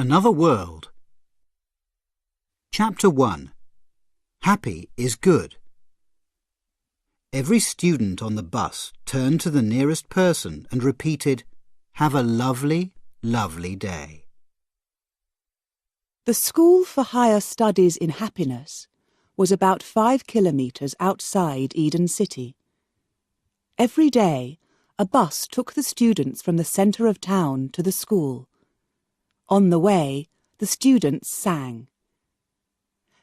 Another World. Chapter 1. Happy is good. Every student on the bus turned to the nearest person and repeated, "Have a lovely, lovely day." The School for Higher Studies in Happiness was about 5 kilometres outside Eden City. Every day, a bus took the students from the centre of town to the school. On the way, the students sang.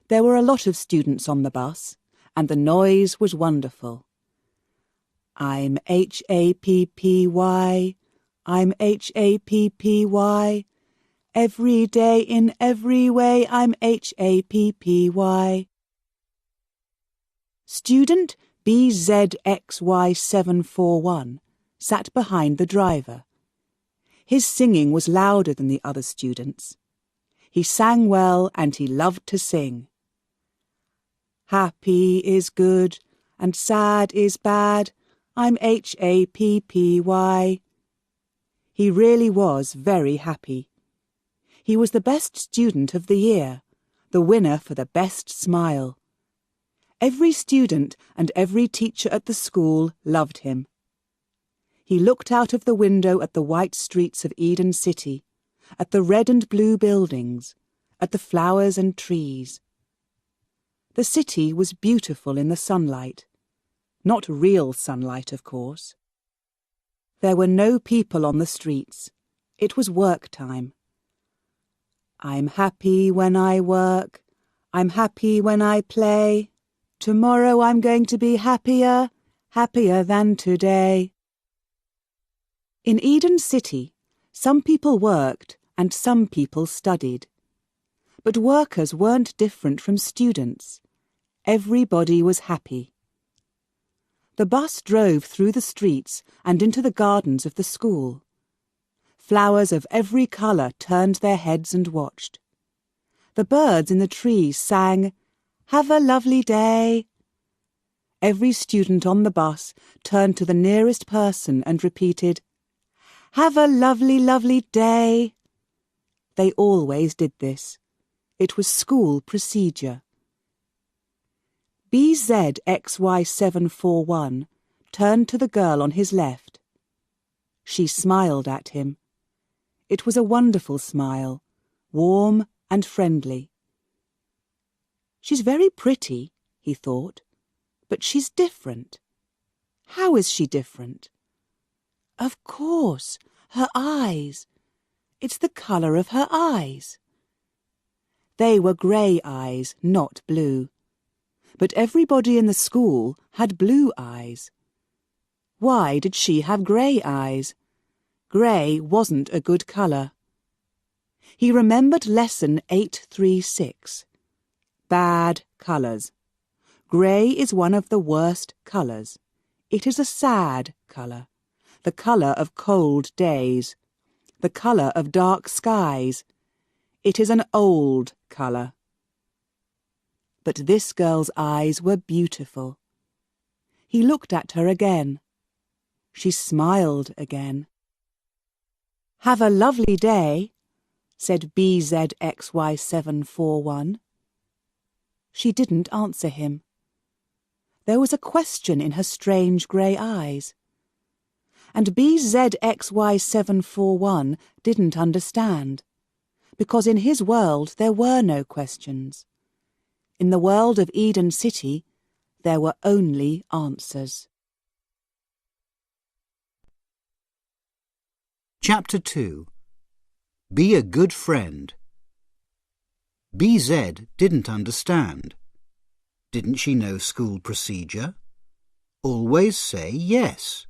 There were a lot of students on the bus, and the noise was wonderful. I'm Happy, I'm Happy. Every day in every way I'm Happy. Student BZXY741 sat behind the driver. His singing was louder than the other students. He sang well and he loved to sing. Happy is good and sad is bad. I'm Happy. He really was very happy. He was the best student of the year, the winner for the best smile. Every student and every teacher at the school loved him. He looked out of the window at the white streets of Eden City, at the red and blue buildings, at the flowers and trees. The city was beautiful in the sunlight. Not real sunlight, of course. There were no people on the streets. It was work time. I'm happy when I work. I'm happy when I play. Tomorrow I'm going to be happier, happier than today. In Eden City, some people worked and some people studied. But workers weren't different from students. Everybody was happy. The bus drove through the streets and into the gardens of the school. Flowers of every colour turned their heads and watched. The birds in the trees sang, "Have a lovely day." Every student on the bus turned to the nearest person and repeated, "Have a lovely, lovely day." They always did this. It was school procedure. BZXY741 turned to the girl on his left. She smiled at him. It was a wonderful smile, warm and friendly. She's very pretty, he thought, but she's different. How is she different? Of course, her eyes. It's the colour of her eyes. They were grey eyes, not blue. But everybody in the school had blue eyes. Why did she have grey eyes? Grey wasn't a good colour. He remembered lesson 836. Bad colours. Grey is one of the worst colours. It is a sad colour. The colour of cold days, the colour of dark skies. It is an old colour. But this girl's eyes were beautiful. He looked at her again. She smiled again. "Have a lovely day," said BZXY741. She didn't answer him. There was a question in her strange grey eyes. And BZXY741 didn't understand, because in his world there were no questions. In the world of Eden City, there were only answers. Chapter 2. Be a good friend. BZ didn't understand. Didn't she know school procedure? Always say yes.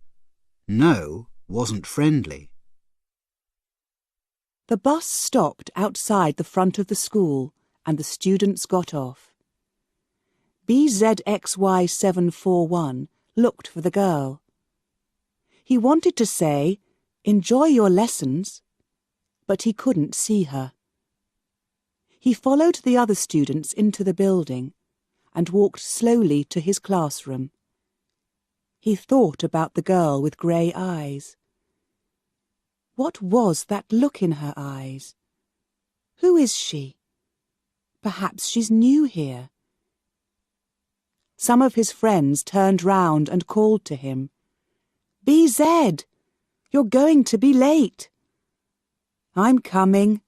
No wasn't friendly. The bus stopped outside the front of the school and the students got off. BZXY741 looked for the girl. He wanted to say, "Enjoy your lessons," but he couldn't see her. He followed the other students into the building and walked slowly to his classroom. He thought about the girl with grey eyes. What was that look in her eyes? Who is she? Perhaps she's new here. Some of his friends turned round and called to him. BZ, you're going to be late. I'm coming,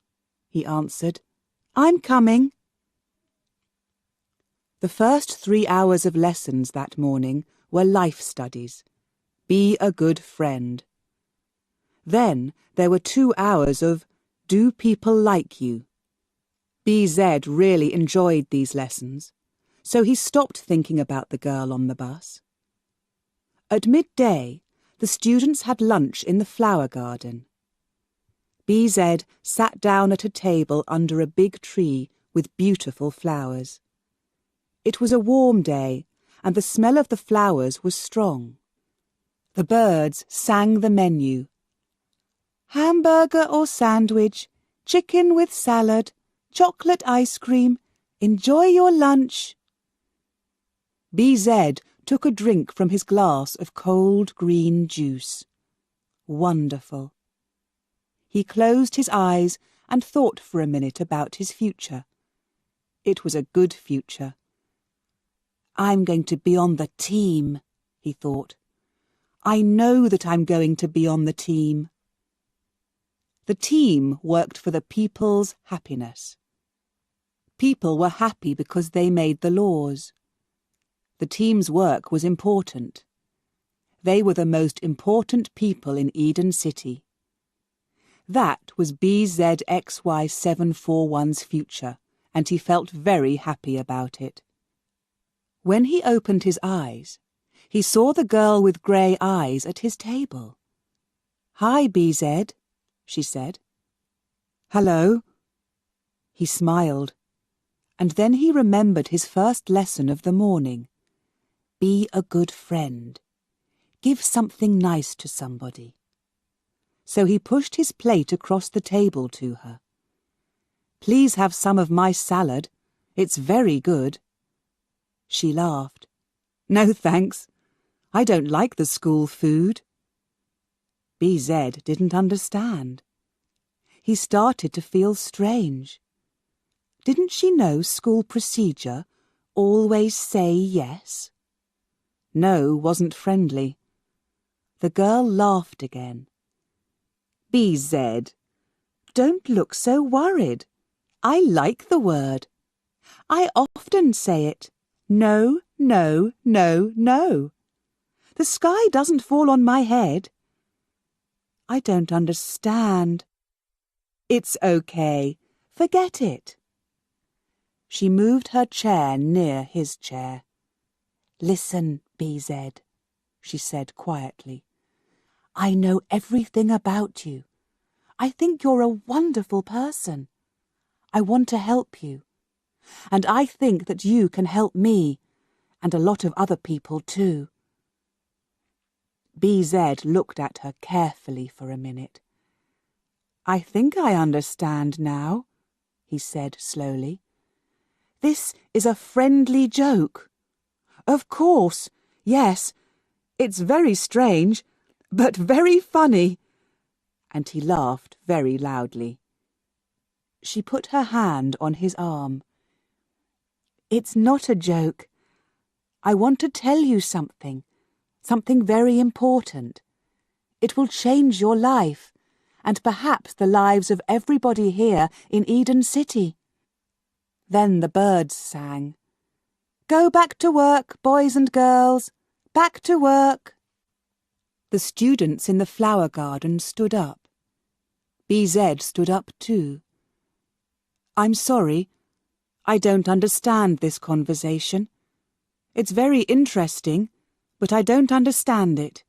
he answered. I'm coming. The first 3 hours of lessons that morning were life studies. Be a good friend. Then there were 2 hours of Do people like you? BZ really enjoyed these lessons, so he stopped thinking about the girl on the bus. At midday, the students had lunch in the flower garden. BZ sat down at a table under a big tree with beautiful flowers. It was a warm day, and the smell of the flowers was strong. The birds sang the menu. Hamburger or sandwich, chicken with salad, chocolate ice cream, enjoy your lunch. BZ took a drink from his glass of cold green juice. Wonderful. He closed his eyes and thought for a minute about his future. It was a good future. I'm going to be on the team, he thought. I know that I'm going to be on the team. The team worked for the people's happiness. People were happy because they made the laws. The team's work was important. They were the most important people in Eden City. That was BZXY741's future, and he felt very happy about it. When he opened his eyes, he saw the girl with grey eyes at his table. Hi, BZ, she said. Hello. He smiled, and then he remembered his first lesson of the morning. Be a good friend. Give something nice to somebody. So he pushed his plate across the table to her. Please have some of my salad. It's very good. She laughed. No, thanks. I don't like the school food. BZ didn't understand. He started to feel strange. Didn't she know school procedure? Always say yes? No wasn't friendly. The girl laughed again. BZ, don't look so worried. I like the word. I often say it. No, no, no, no. The sky doesn't fall on my head. I don't understand. It's okay. Forget it. She moved her chair near his chair. Listen, BZ, she said quietly. I know everything about you. I think you're a wonderful person. I want to help you. And I think that you can help me, and a lot of other people too. BZ looked at her carefully for a minute. I think I understand now, he said slowly. This is a friendly joke. Of course, yes. It's very strange, but very funny. And he laughed very loudly. She put her hand on his arm. It's not a joke. I want to tell you something very important. It will change your life, and perhaps the lives of everybody here in Eden City. Then the birds sang. Go back to work, boys and girls. Back to work. The students in the flower garden stood up. BZ stood up too. I'm sorry. I don't understand this conversation. It's very interesting, but I don't understand it.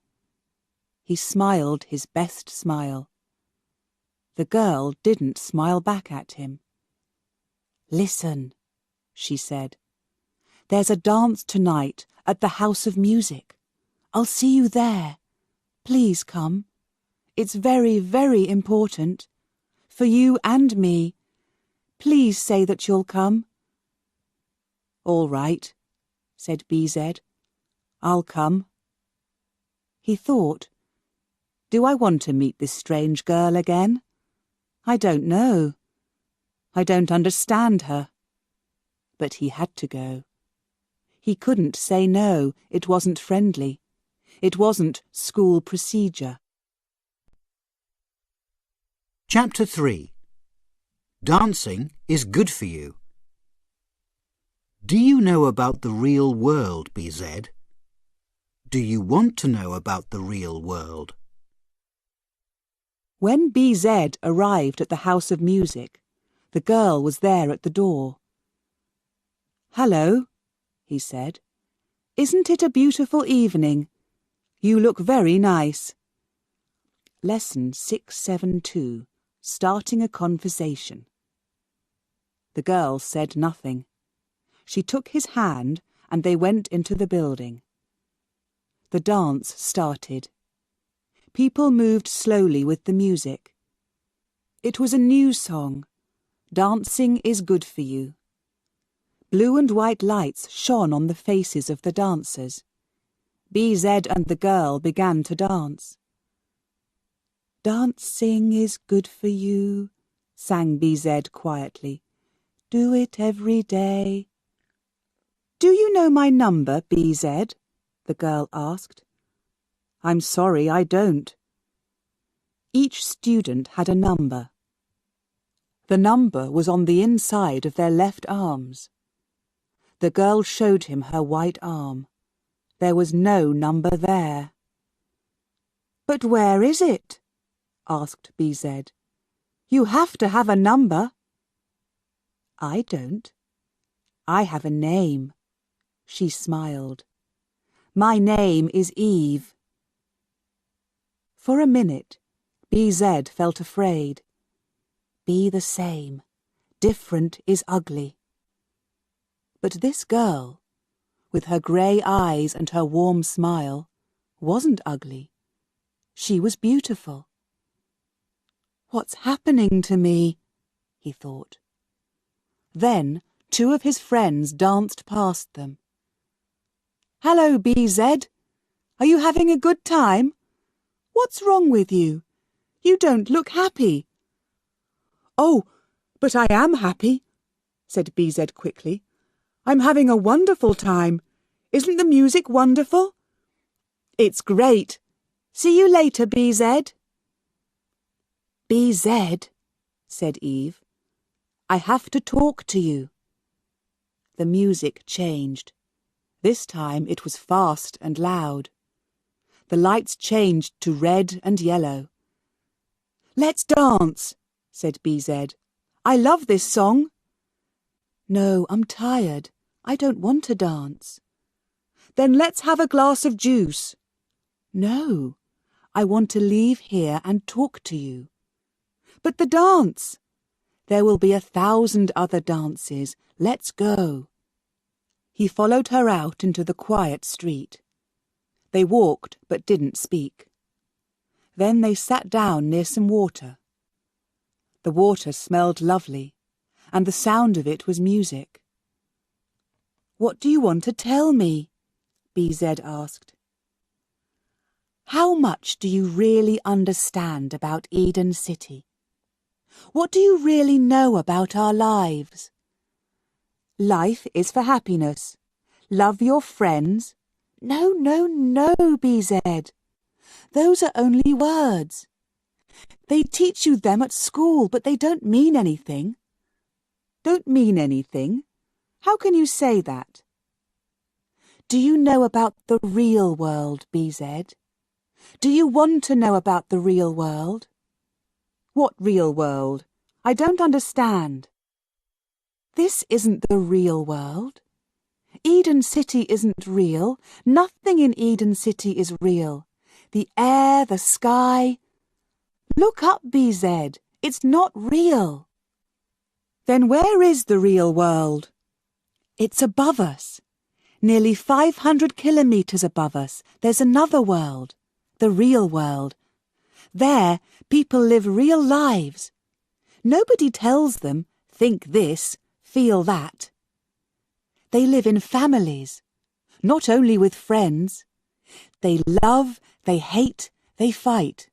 He smiled his best smile. The girl didn't smile back at him. Listen, she said. There's a dance tonight at the House of Music. I'll see you there. Please come. It's very, very important. For you and me. Please say that you'll come. All right, said BZ. I'll come. He thought, do I want to meet this strange girl again? I don't know. I don't understand her. But he had to go. He couldn't say no, it wasn't friendly. It wasn't school procedure. Chapter 3. Dancing is good for you. Do you know about the real world, BZ? Do you want to know about the real world? When BZ arrived at the House of Music, the girl was there at the door. "Hello," he said. "Isn't it a beautiful evening? You look very nice." Lesson 672, Starting a Conversation. The girl said nothing. She took his hand and they went into the building. The dance started. People moved slowly with the music. It was a new song, Dancing is Good for You. Blue and white lights shone on the faces of the dancers. BZ and the girl began to dance. "Dancing is good for you," sang BZ quietly. "Do it every day." "Do you know my number, BZ?" the girl asked. "I'm sorry, I don't." Each student had a number. The number was on the inside of their left arms. The girl showed him her white arm. There was no number there. "But where is it?" asked BZ. "You have to have a number." "I don't. I have a name." She smiled. "My name is Eve." For a minute, BZ felt afraid. Be the same. Different is ugly. But this girl, with her grey eyes and her warm smile, wasn't ugly. She was beautiful. "What's happening to me?" he thought. Then 2 of his friends danced past them. "Hello, BZ. Are you having a good time? What's wrong with you? You don't look happy." "Oh, but I am happy," said BZ quickly. "I'm having a wonderful time. Isn't the music wonderful?" "It's great. See you later, BZ." "BZ," said Eve, "I have to talk to you." The music changed. This time it was fast and loud. The lights changed to red and yellow. "Let's dance," said BZ. "I love this song." "No, I'm tired. I don't want to dance." "Then let's have a glass of juice." "No, I want to leave here and talk to you." "But the dance." "There will be 1,000 other dances. Let's go." He followed her out into the quiet street. They walked but didn't speak. Then they sat down near some water. The water smelled lovely, and the sound of it was music. "What do you want to tell me?" BZ asked. "How much do you really understand about Eden City? What do you really know about our lives? Life is for happiness. Love your friends." "No, no, no, BZ. Those are only words. They teach you them at school, but they don't mean anything." "Don't mean anything? How can you say that?" "Do you know about the real world, BZ? Do you want to know about the real world?" "What real world? I don't understand." "This isn't the real world. Eden City isn't real. Nothing in Eden City is real. The air, the sky. Look up, BZ. It's not real." "Then where is the real world?" "It's above us. Nearly 500 kilometres above us. There's another world. The real world. There, people live real lives. Nobody tells them, think this, feel that. They live in families, not only with friends. They love, they hate, they fight.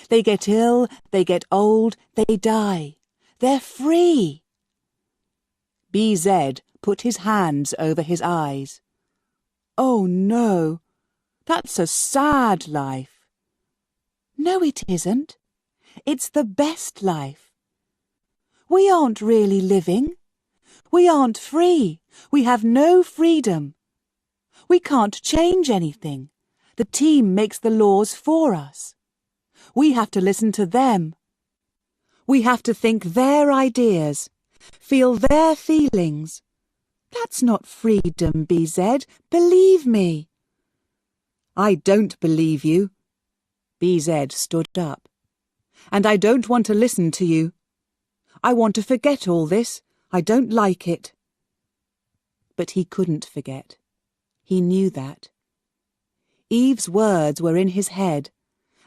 They get ill, they get old, they die. They're free. BZ put his hands over his eyes. Oh no, that's a sad life. No, it isn't. It's the best life. We aren't really living. We aren't free. We have no freedom. We can't change anything. The team makes the laws for us. We have to listen to them. We have to think their ideas, feel their feelings. That's not freedom, BZ. Believe me. I don't believe you. BZ stood up. And I don't want to listen to you. I want to forget all this. I don't like it. But he couldn't forget. He knew that. Eve's words were in his head,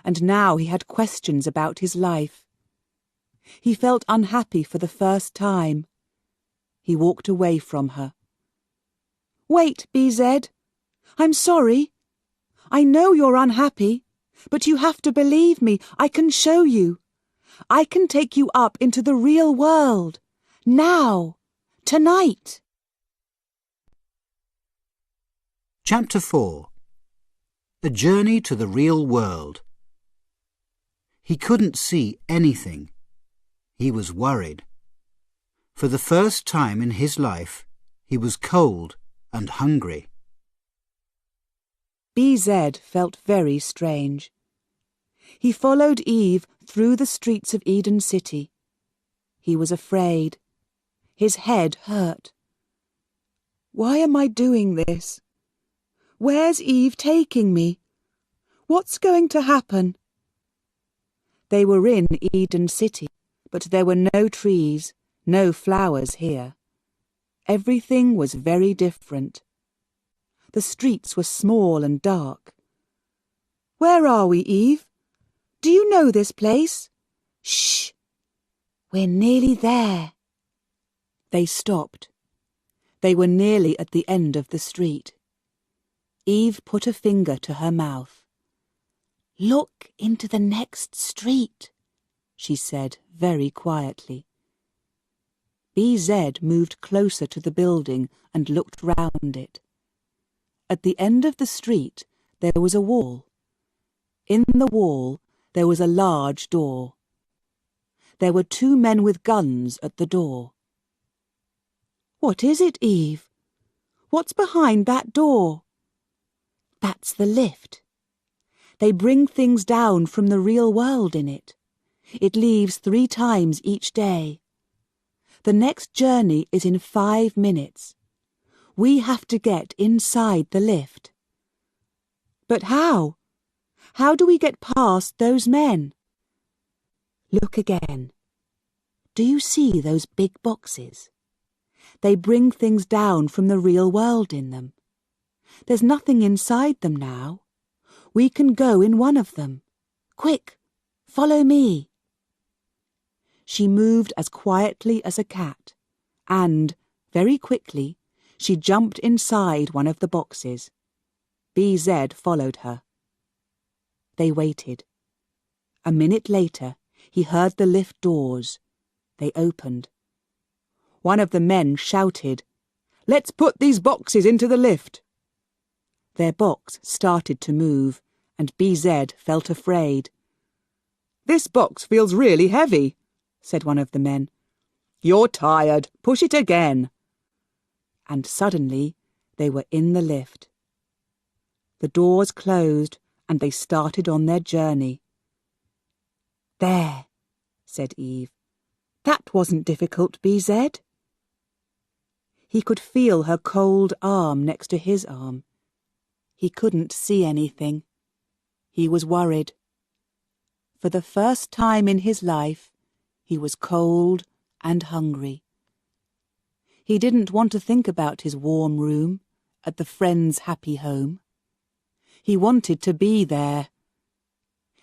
and now he had questions about his life. He felt unhappy for the first time. He walked away from her. Wait, BZ. I'm sorry. I know you're unhappy, but you have to believe me. I can show you. I can take you up into the real world. Now. Tonight. Chapter 4. A Journey to the Real World. He couldn't see anything. He was worried. For the first time in his life, he was cold and hungry. BZ felt very strange. He followed Eve through the streets of Eden City. He was afraid. His head hurt. Why am I doing this? Where's Eve taking me? What's going to happen? They were in Eden City, but there were no trees, no flowers here. Everything was very different. The streets were small and dark. Where are we, Eve? Do you know this place? Shh! We're nearly there. They stopped. They were nearly at the end of the street. Eve put a finger to her mouth. Look into the next street, she said very quietly. BZ moved closer to the building and looked round it. At the end of the street there was a wall. In the wall there was a large door. There were 2 men with guns at the door. What is it, Eve? What's behind that door? That's the lift. They bring things down from the real world in it. It leaves 3 times each day. The next journey is in 5 minutes. We have to get inside the lift. But how? How do we get past those men? Look again. Do you see those big boxes? They bring things down from the real world in them. There's nothing inside them now. We can go in one of them. Quick, follow me. She moved as quietly as a cat, and, very quickly, she jumped inside one of the boxes. BZ followed her. They waited. A minute later, he heard the lift doors. They opened. One of the men shouted, "Let's put these boxes into the lift." Their box started to move, and BZ felt afraid. "This box feels really heavy," said one of the men. "You're tired. Push it again." And suddenly they were in the lift. The doors closed, and they started on their journey. "There," said Eve. "That wasn't difficult, BZ." He could feel her cold arm next to his arm. He couldn't see anything. He was worried. For the first time in his life, he was cold and hungry. He didn't want to think about his warm room at the friend's happy home. He wanted to be there.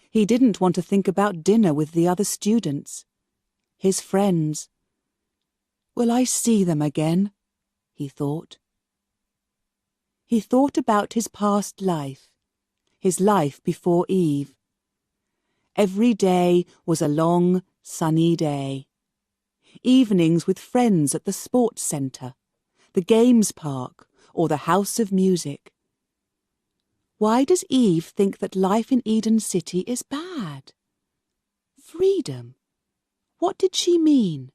He didn't want to think about dinner with the other students, his friends. Will I see them again? He thought. He thought about his past life, his life before Eve. Every day was a long, sunny day. evenings with friends at the sports centre, the games park, or the House of Music. Why does Eve think that life in Eden City is bad? Freedom. What did she mean?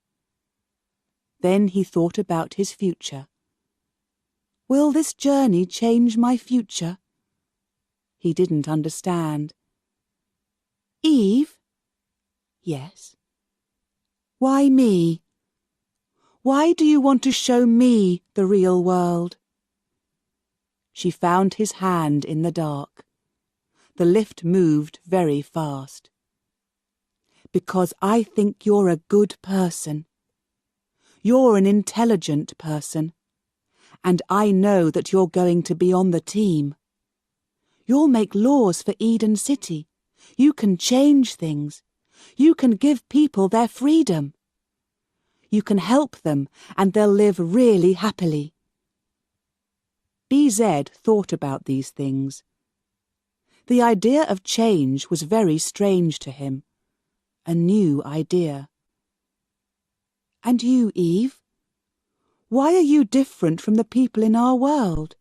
Then he thought about his future. Will this journey change my future? He didn't understand. Eve? Yes. Why me? Why do you want to show me the real world? She found his hand in the dark. The lift moved very fast. Because I think you're a good person. You're an intelligent person. And I know that you're going to be on the team. You'll make laws for Eden City. You can change things. You can give people their freedom. You can help them and they'll live really happily. BZ thought about these things. The idea of change was very strange to him. A new idea. And you, Eve? Why are you different from the people in our world?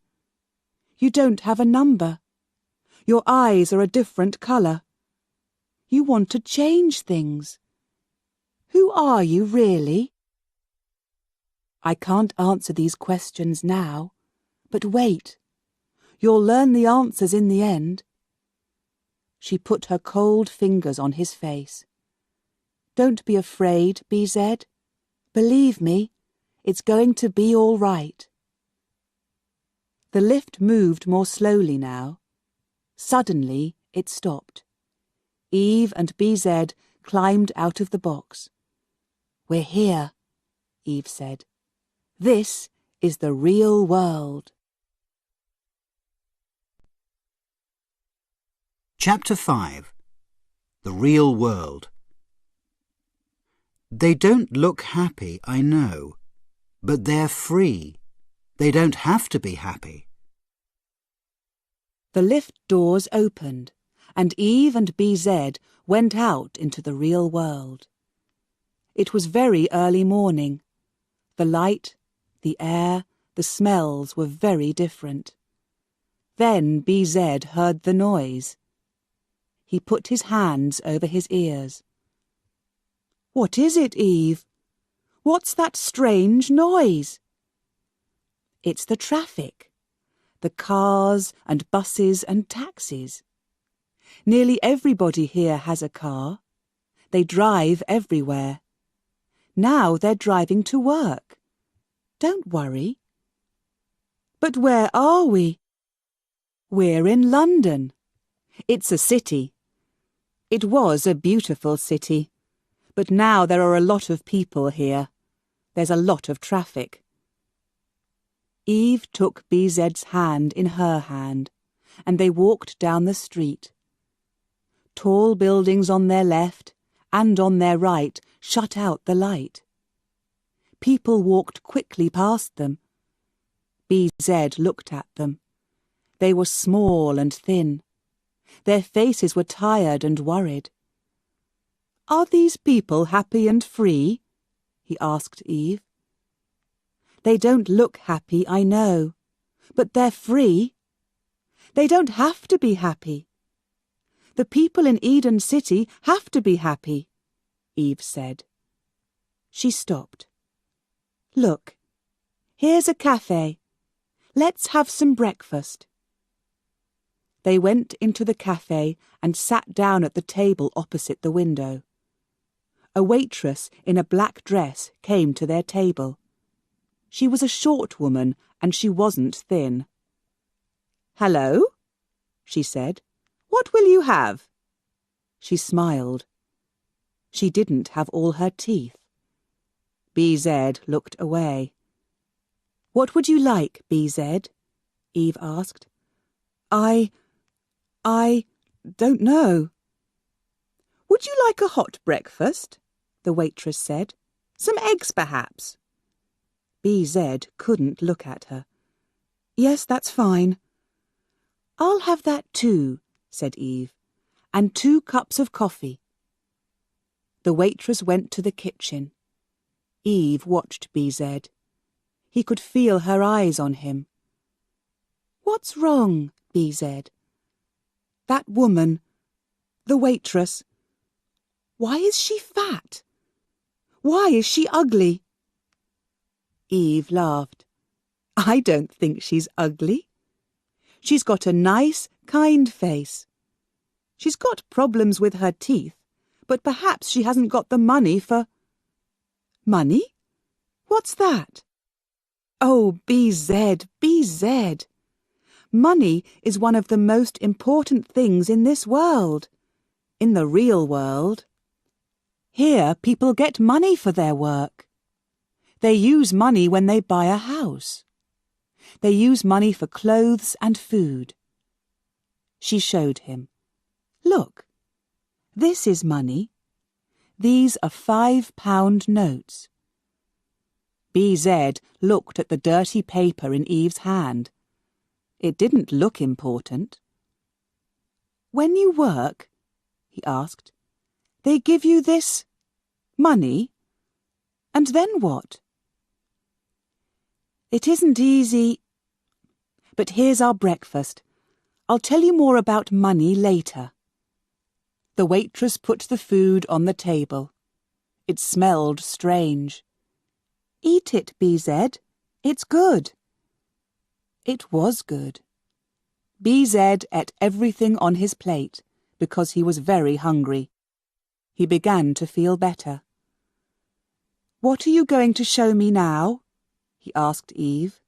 You don't have a number. Your eyes are a different colour. You want to change things. Who are you, really? I can't answer these questions now, but wait. You'll learn the answers in the end. She put her cold fingers on his face. Don't be afraid, BZ. Believe me, it's going to be all right. The lift moved more slowly now. Suddenly, it stopped. Eve and BZ climbed out of the box. We're here, Eve said. This is the real world. Chapter 5. The Real World. They don't look happy, I know, but they're free. They don't have to be happy. The lift doors opened, and Eve and BZ went out into the real world. It was very early morning. The light, the air, the smells were very different. Then BZ heard the noise. He put his hands over his ears. What is it, Eve? What's that strange noise? It's the traffic. The cars and buses and taxis. Nearly everybody here has a car. They drive everywhere. Now they're driving to work. Don't worry. But where are we? We're in London. It's a city. It was a beautiful city, but now there are a lot of people here. There's a lot of traffic. Eve took BZ's hand in her hand, and they walked down the street. Tall buildings on their left and on their right shut out the light. People walked quickly past them. BZ looked at them. They were small and thin. Their faces were tired and worried. Are these people happy and free? He asked Eve. They don't look happy, I know, but they're free. They don't have to be happy. The people in Eden City have to be happy, Eve said. She stopped. Look, here's a cafe. Let's have some breakfast. They went into the cafe and sat down at the table opposite the window. A waitress in a black dress came to their table. She was a short woman and she wasn't thin. Hello, she said. What will you have? She smiled. She didn't have all her teeth. BZ looked away. What would you like, BZ? Eve asked. I don't know. Would you like a hot breakfast? The waitress said. Some eggs, perhaps? BZ couldn't look at her. Yes, that's fine. I'll have that too, said Eve, and 2 cups of coffee. The waitress went to the kitchen. Eve watched BZ. He could feel her eyes on him. "What's wrong, BZ? That woman, the waitress. Why is she fat? Why is she ugly?" Eve laughed. "I don't think she's ugly. She's got a nice, kind face. She's got problems with her teeth, but perhaps she hasn't got the money for—" "Money? What's that?" "Oh, BZ, BZ. Money is one of the most important things in this world. In the real world. Here people get money for their work. They use money when they buy a house. They use money for clothes and food." She showed him. "Look, this is money. These are £5 notes." BZ looked at the dirty paper in Eve's hand. It didn't look important. "When you work," he asked, "they give you this money? And then what?" "It isn't easy. But here's our breakfast. I'll tell you more about money later." The waitress put the food on the table. It smelled strange. "Eat it, BZ. It's good." It was good. BZ ate everything on his plate because he was very hungry. He began to feel better. "What are you going to show me now?" he asked Eve.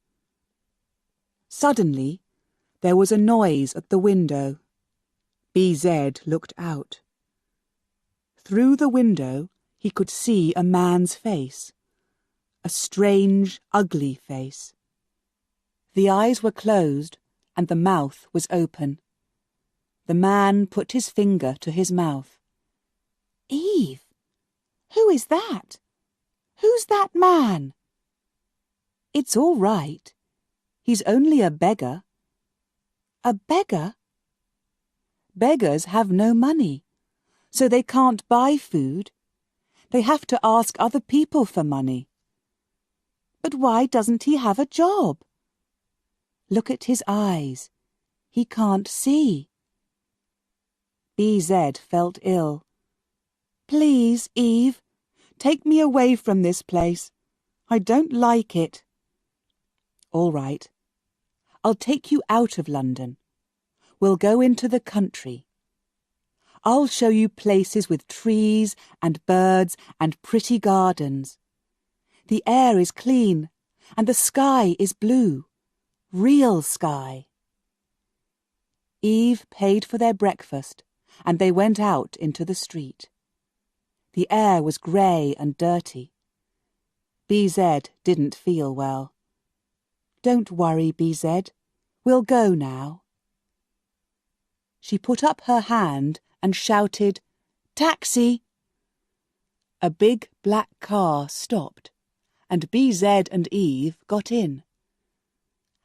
Suddenly, there was a noise at the window. BZ looked out. Through the window, he could see a man's face. A strange, ugly face. The eyes were closed and the mouth was open. The man put his finger to his mouth. "Eve, who is that? Who's that man?" "It's all right. He's only a beggar." "A beggar?" "Beggars have no money, so they can't buy food. They have to ask other people for money." "But why doesn't he have a job?" "Look at his eyes. He can't see." BZ felt ill. "Please, Eve, take me away from this place. I don't like it." "All right. I'll take you out of London. We'll go into the country. I'll show you places with trees and birds and pretty gardens. The air is clean and the sky is blue. Real sky." Eve paid for their breakfast and they went out into the street. The air was grey and dirty. BZ didn't feel well. "Don't worry, BZ. We'll go now." She put up her hand and shouted, "Taxi!" A big black car stopped and BZ and Eve got in.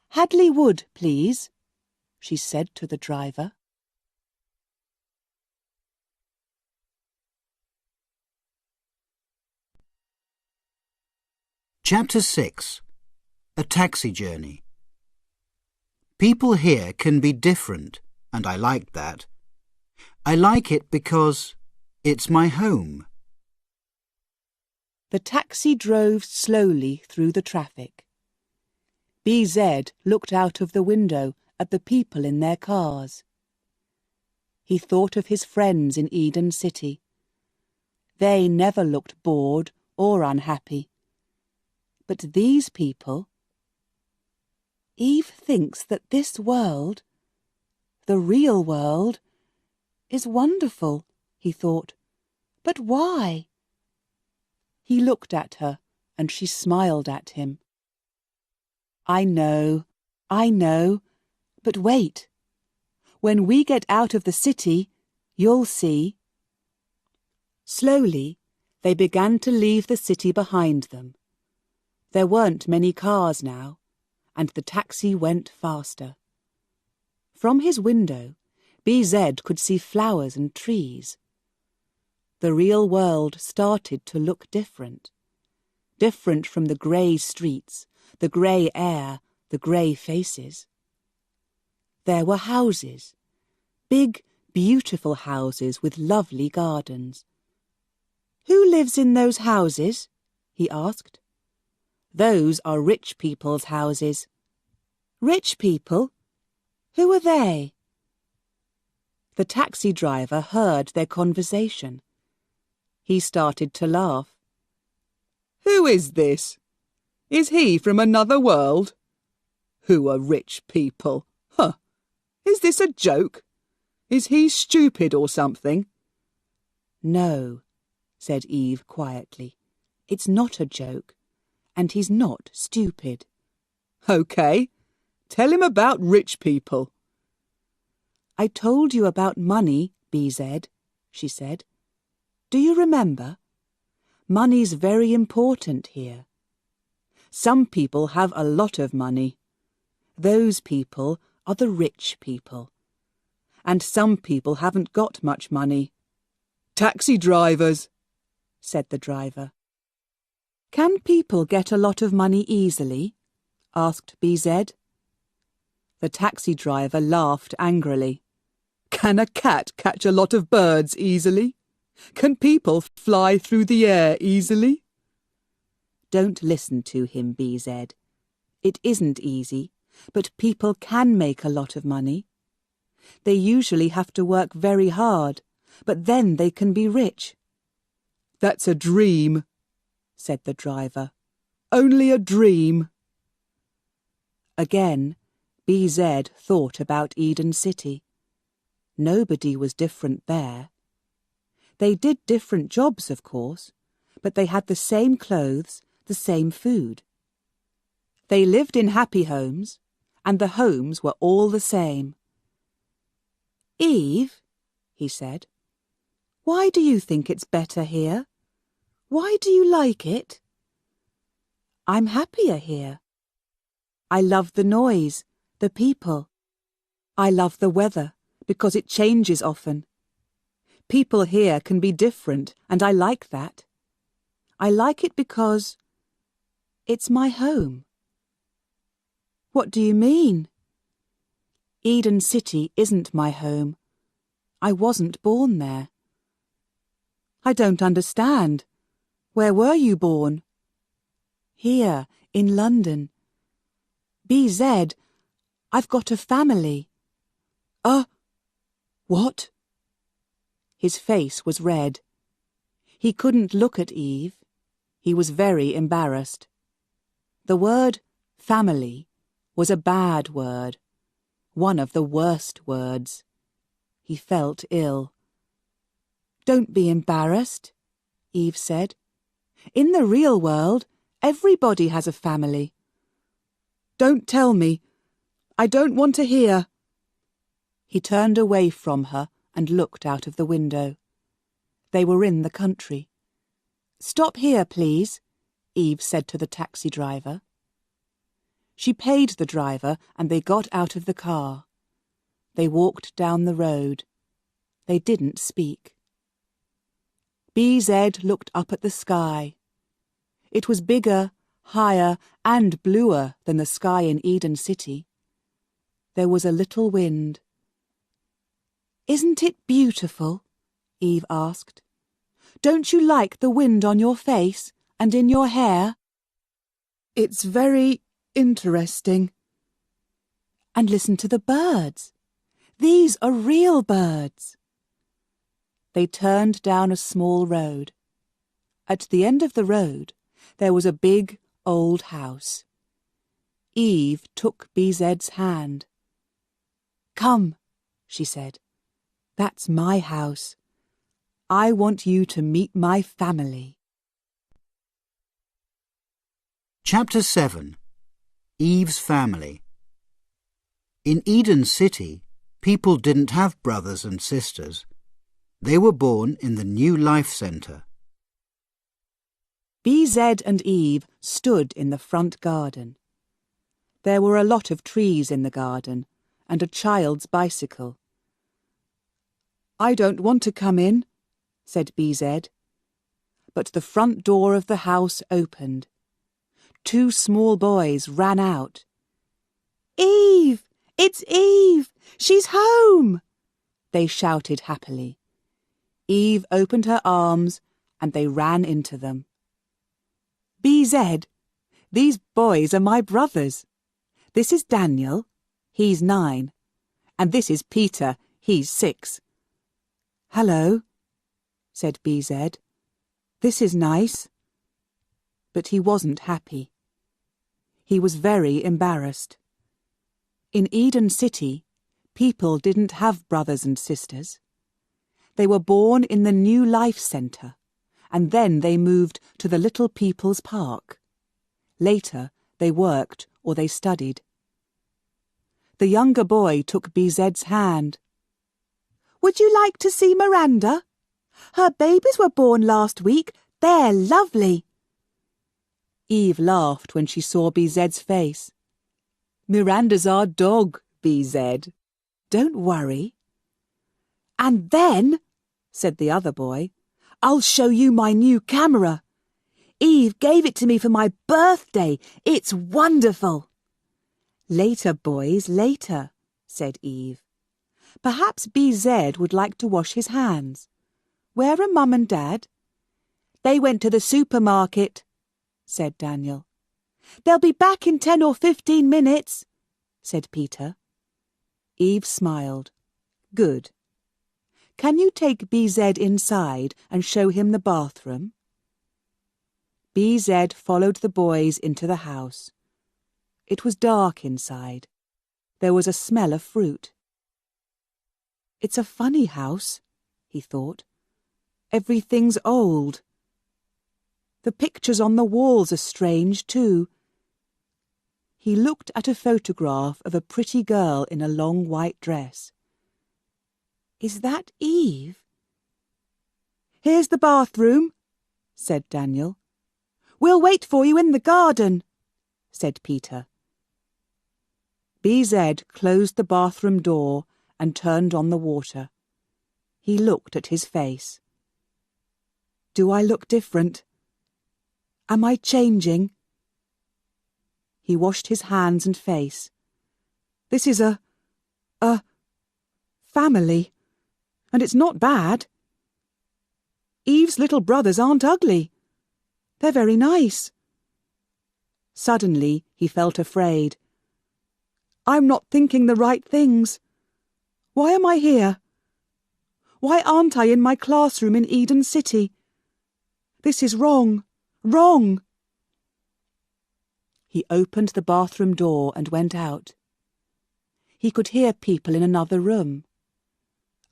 "Hadley Wood, please," she said to the driver. Chapter 6. A Taxi Journey. People here can be different, and I like that. I like it because it's my home. The taxi drove slowly through the traffic. BZ looked out of the window at the people in their cars. He thought of his friends in Eden City. They never looked bored or unhappy. But these people... Eve thinks that this world, the real world, is wonderful, he thought. But why? He looked at her and she smiled at him. I know, but wait. When we get out of the city, you'll see." Slowly, they began to leave the city behind them. There weren't many cars now, and the taxi went faster. From his window, BZ could see flowers and trees. The real world started to look different. different from the grey streets, the grey air, the grey faces. There were houses, big, beautiful houses with lovely gardens. "Who lives in those houses?" he asked. "Those are rich people's houses." "Rich people? Who are they?" The taxi driver heard their conversation. He started to laugh. "Who is this? Is he from another world? Who are rich people? Huh! Is this a joke? Is he stupid or something?" "No," said Eve quietly. "It's not a joke, and he's not stupid." "OK, tell him about rich people." "I told you about money, BZ," she said. "Do you remember? Money's very important here. Some people have a lot of money. Those people are the rich people. And some people haven't got much money." "Taxi drivers," said the driver. "Can people get a lot of money easily?" asked BZ. The taxi driver laughed angrily. "Can a cat catch a lot of birds easily? Can people fly through the air easily?" "Don't listen to him, BZ. It isn't easy, but people can make a lot of money. They usually have to work very hard, but then they can be rich." "That's a dream," said the driver. "Only a dream." Again, BZ thought about Eden City. Nobody was different there. They did different jobs, of course, but they had the same clothes, the same food. They lived in happy homes, and the homes were all the same. "Eve," he said, "why do you think it's better here? Why do you like it?" "I'm happier here. I love the noise, the people. I love the weather, because it changes often. People here can be different, and I like that. I like it because it's my home." "What do you mean?" "Eden City isn't my home. I wasn't born there." "I don't understand. Where were you born?" "Here, in London. BZ, I've got a family." What?" His face was red. He couldn't look at Eve. He was very embarrassed. The word family was a bad word, one of the worst words. He felt ill. "Don't be embarrassed," Eve said. "In the real world, everybody has a family." "Don't tell me. I don't want to hear." He turned away from her and looked out of the window. They were in the country. "Stop here, please," Eve said to the taxi driver. She paid the driver and they got out of the car. They walked down the road. They didn't speak. BZ looked up at the sky. It was bigger, higher, and bluer than the sky in Eden City. There was a little wind. "Isn't it beautiful?" Eve asked. "Don't you like the wind on your face and in your hair?" "It's very interesting." "And listen to the birds. These are real birds." They turned down a small road. At the end of the road, there was a big, old house. Eve took BZ's hand. "Come," she said. "That's my house. I want you to meet my family." Chapter 7. Eve's Family. In Eden City, people didn't have brothers and sisters. They were born in the New Life Centre. BZ and Eve stood in the front garden. There were a lot of trees in the garden and a child's bicycle. "I don't want to come in," said BZ. But the front door of the house opened 2 small boys ran out. "Eve! It's Eve! She's home!" they shouted happily. Eve opened her arms and they ran into them. "BZ, these boys are my brothers. This is Daniel, he's 9, and this is Peter, he's 6. "Hello," said BZ. "This is nice." But he wasn't happy. He was very embarrassed. In Eden City, people didn't have brothers and sisters. They were born in the New Life Centre, and then they moved to the Little People's Park. Later, they worked or they studied. The younger boy took BZ's hand. "Would you like to see Miranda? Her babies were born last week. They're lovely." Eve laughed when she saw BZ's face. "Miranda's our dog, BZ. Don't worry." "And then," said the other boy, "I'll show you my new camera. Eve gave it to me for my birthday. It's wonderful." "Later, boys, later," said Eve. "Perhaps BZ would like to wash his hands. Where are Mum and Dad?" "They went to the supermarket," said Daniel. "They'll be back in 10 or 15 minutes," said Peter. Eve smiled. "Good. Can you take BZ inside and show him the bathroom?" BZ followed the boys into the house. It was dark inside. There was a smell of fruit. "It's a funny house," he thought. "Everything's old. The pictures on the walls are strange too." He looked at a photograph of a pretty girl in a long white dress. "Is that Eve?" "Here's the bathroom," said Daniel. "We'll wait for you in the garden," said Peter. BZ closed the bathroom door and turned on the water. He looked at his face. "Do I look different? Am I changing?" He washed his hands and face. "This is a family, and it's not bad. Eve's little brothers aren't ugly. They're very nice." Suddenly he felt afraid. "I'm not thinking the right things. Why am I here? Why aren't I in my classroom in Eden City? This is wrong, wrong." He opened the bathroom door and went out. He could hear people in another room.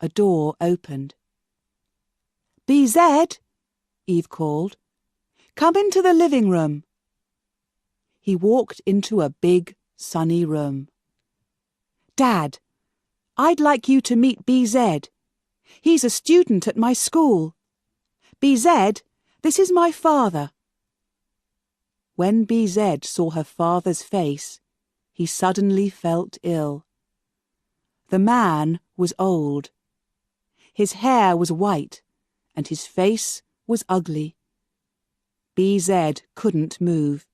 A door opened. "BZ," Eve called. "Come into the living room." He walked into a big, sunny room. "Dad, I'd like you to meet BZ. He's a student at my school. BZ, this is my father." When BZ saw her father's face, he suddenly felt ill. The man was old. His hair was white, and his face was ugly. BZ couldn't move.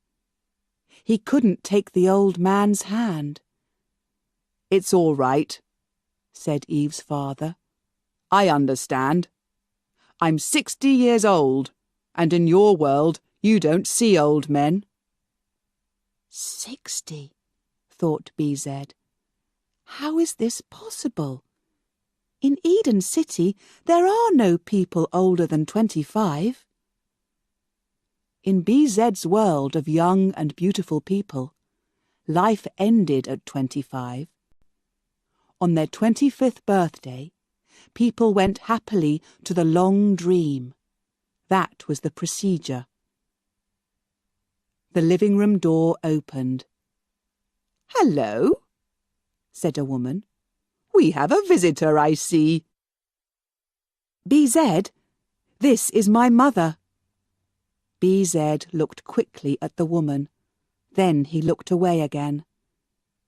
He couldn't take the old man's hand. "It's all right," said Eve's father. "I understand. I'm 60 years old, and in your world you don't see old men." 60, thought BZ. How is this possible? In Eden City there are no people older than 25. In BZ's world of young and beautiful people, life ended at 25. On their 25th birthday, people went happily to the long dream. That was the procedure. The living room door opened. "Hello," said a woman. "We have a visitor, I see." "BZ, this is my mother." BZ looked quickly at the woman. Then he looked away again.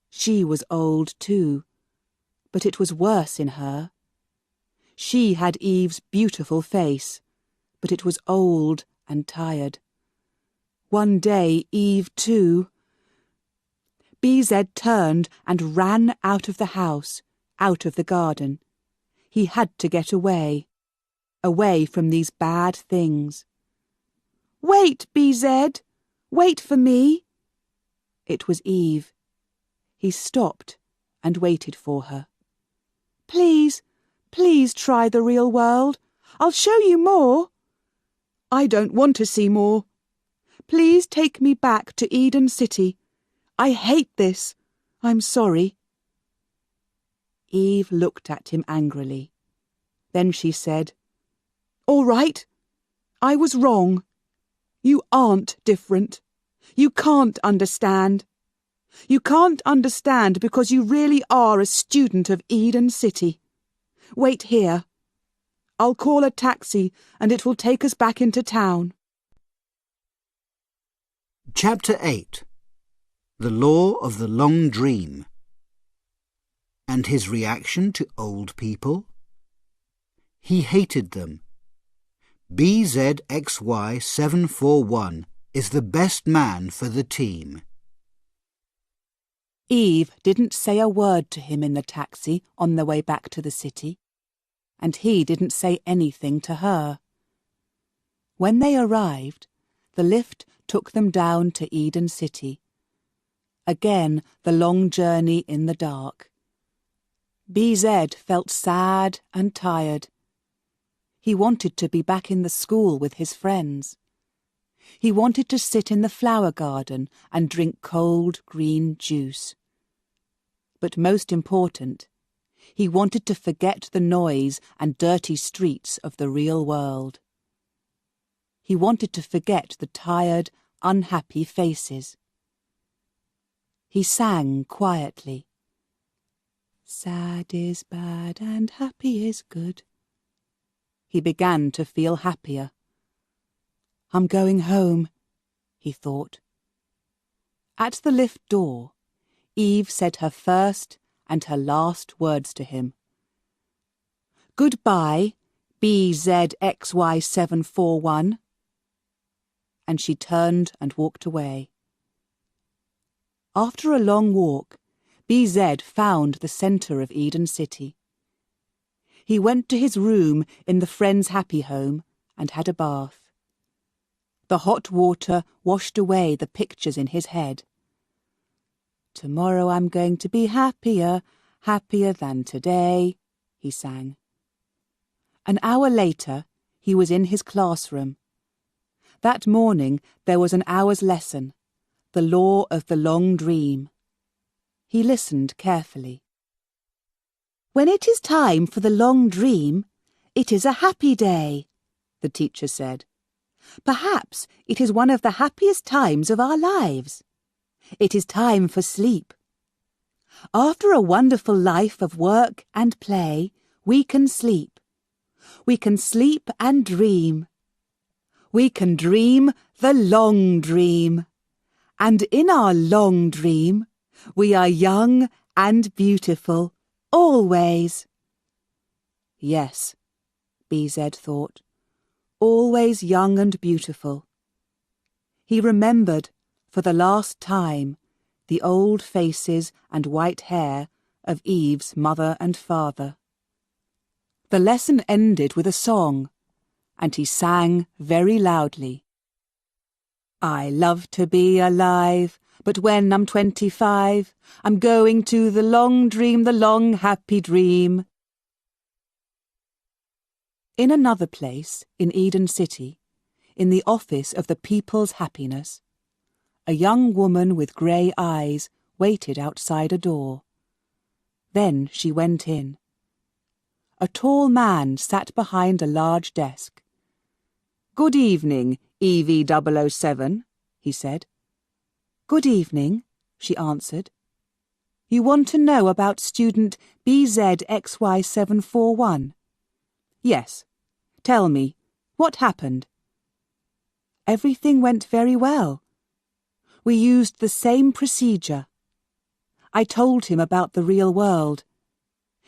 She was old too, but it was worse in her. She had Eve's beautiful face, but it was old and tired. One day Eve too. BZ turned and ran out of the house, out of the garden. He had to get away, away from these bad things. "Wait, BZ! Wait for me!" It was Eve. He stopped and waited for her. "Please, please try the real world. I'll show you more." "I don't want to see more. Please take me back to Eden City. I hate this. I'm sorry." Eve looked at him angrily. Then she said, "All right. I was wrong. You aren't different. You can't understand. You can't understand because you really are a student of Eden City. Wait here. I'll call a taxi and it will take us back into town." Chapter 8. The Law of the Long Dream. And his reaction to old people? He hated them. BZXY741 is the best man for the team. Eve didn't say a word to him in the taxi on the way back to the city, and he didn't say anything to her. When they arrived, the lift took them down to Eden City. Again, the long journey in the dark. BZ felt sad and tired. He wanted to be back in the school with his friends. He wanted to sit in the flower garden and drink cold green juice. But most important, he wanted to forget the noise and dirty streets of the real world. He wanted to forget the tired, unhappy faces. He sang quietly. "Sad is bad and happy is good." He began to feel happier. "I'm going home," he thought. At the lift door, Eve said her first and her last words to him. "Goodbye, BZXY741." And she turned and walked away. After a long walk, BZ found the centre of Eden City. He went to his room in the Friends' Happy Home and had a bath. The hot water washed away the pictures in his head. "Tomorrow I'm going to be happier, happier than today," he sang. An hour later, he was in his classroom. That morning there was an hour's lesson, the law of the long dream. He listened carefully. "When it is time for the long dream, it is a happy day," the teacher said. "Perhaps it is one of the happiest times of our lives. It is time for sleep. After a wonderful life of work and play, we can sleep. We can sleep and dream. We can dream the long dream. And in our long dream, we are young and beautiful, always." Yes, BZ thought, always young and beautiful. He remembered, for the last time, the old faces and white hair of Eve's mother and father. The lesson ended with a song, and he sang very loudly. "I love to be alive, but when I'm 25, I'm going to the long dream, the long happy dream." In another place, in Eden City, in the office of the People's Happiness, a young woman with grey eyes waited outside a door. Then she went in. A tall man sat behind a large desk. "Good evening, EV007, he said. "Good evening," she answered. "You want to know about student BZXY741? Yes. Tell me, what happened?" "Everything went very well. We used the same procedure. I told him about the real world.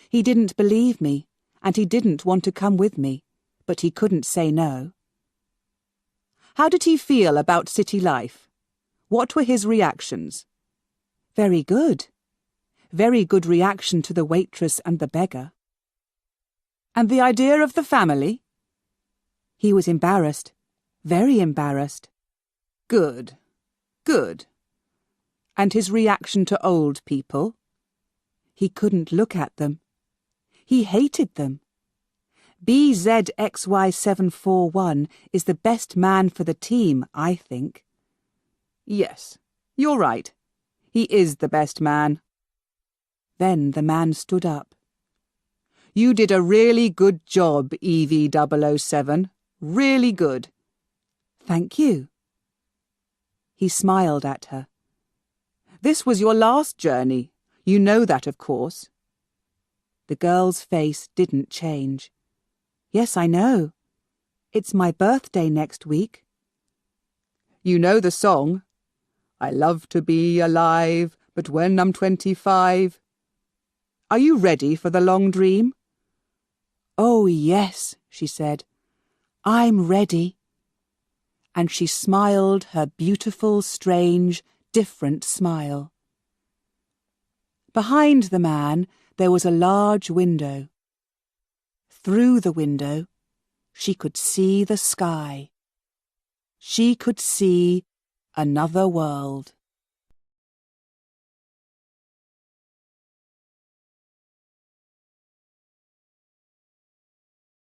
He didn't believe me, and he didn't want to come with me, but he couldn't say no." How did he feel about city life? What were his reactions? Very good. Very good reaction to the waitress and the beggar. And the idea of the family? He was embarrassed. Very embarrassed. Good. Good. And his reaction to old people? He couldn't look at them. He hated them. BZXY741 is the best man for the team, I think. Yes, you're right. He is the best man. Then the man stood up. You did a really good job, EV007. Really good. Thank you. He smiled at her. This was your last journey. You know that, of course. The girl's face didn't change. Yes, I know. It's my birthday next week. You know the song. I love to be alive, but when I'm 25. Are you ready for the long dream? Oh, yes, she said. I'm ready. And she smiled her beautiful, strange, different smile. Behind the man there was a large window. Through the window she could see the sky. She could see another world.